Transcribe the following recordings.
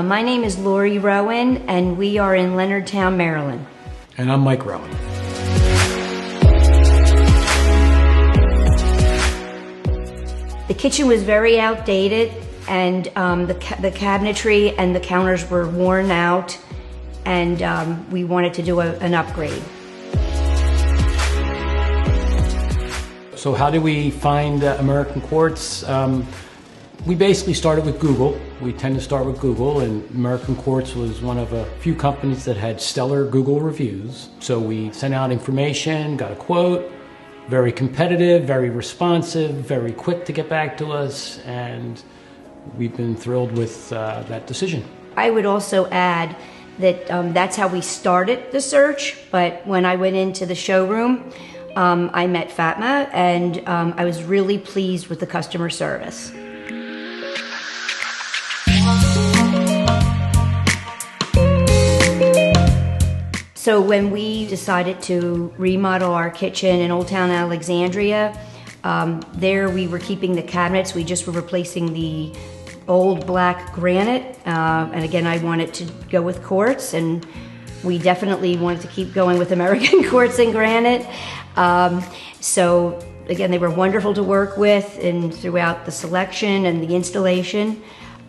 My name is Lori Rowan, and we are in Leonardtown, Maryland. And I'm Mike Rowan. The kitchen was very outdated, and the cabinetry and the counters were worn out, and we wanted to do an upgrade. So how did we find American Quartz? We basically started with Google. We tend to start with Google, and American Quartz was one of a few companies that had stellar Google reviews. So we sent out information, got a quote, very competitive, very responsive, very quick to get back to us, and we've been thrilled with that decision. I would also add that that's how we started the search, but when I went into the showroom, I met Fatma, and I was really pleased with the customer service. So when we decided to remodel our kitchen in Old Town Alexandria, there we were keeping the cabinets. We just were replacing the old black granite, and again, I wanted to go with quartz, and we definitely wanted to keep going with American Quartz and Granite. So again, they were wonderful to work with and throughout the selection and the installation.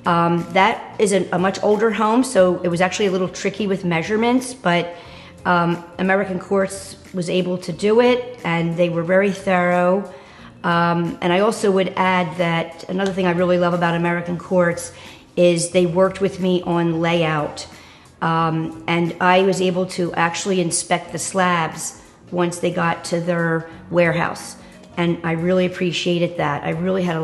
That is a much older home, so it was actually a little tricky with measurements, but American Quartz was able to do it, and they were very thorough. And I also would add that another thing I really love about American Quartz is they worked with me on layout. And I was able to actually inspect the slabs once they got to their warehouse. And I really appreciated that. I really had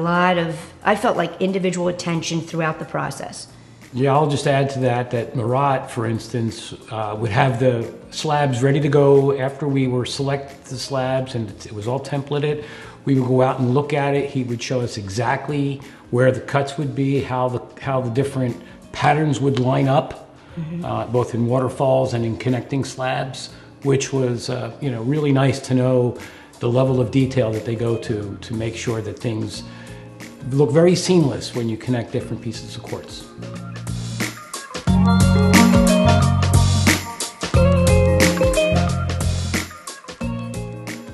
I felt like individual attention throughout the process. Yeah, I'll just add to that Marat, for instance, would have the slabs ready to go after we were select the slabs, and it was all templated. We would go out and look at it. He would show us exactly where the cuts would be, how the different patterns would line up, both in waterfalls and in connecting slabs, which was really nice to know the level of detail that they go to make sure that things look very seamless when you connect different pieces of quartz.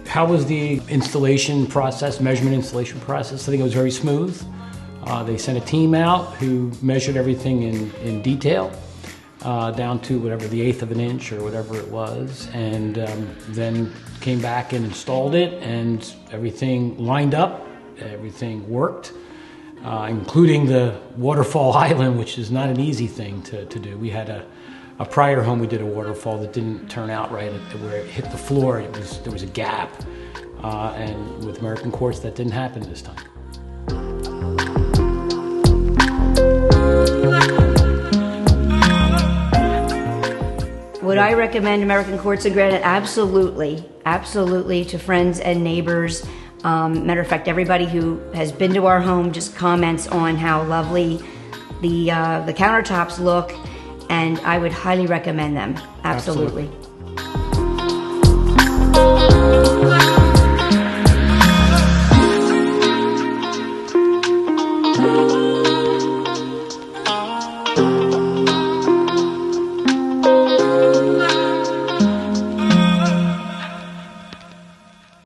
How was the installation process, measurement installation process? I think it was very smooth. They sent a team out who measured everything in detail, down to whatever the 1/8 of an inch or whatever it was, and then came back and installed it, and everything lined up, everything worked, including the waterfall island, which is not an easy thing to do. We had a prior home, we did a waterfall that didn't turn out right where it hit the floor. There was a gap, and with American Quartz that didn't happen this time. Would I recommend American Quartz and Granite? Absolutely, absolutely, to friends and neighbors. Matter of fact, everybody who has been to our home just comments on how lovely the countertops look, and I would highly recommend them. Absolutely.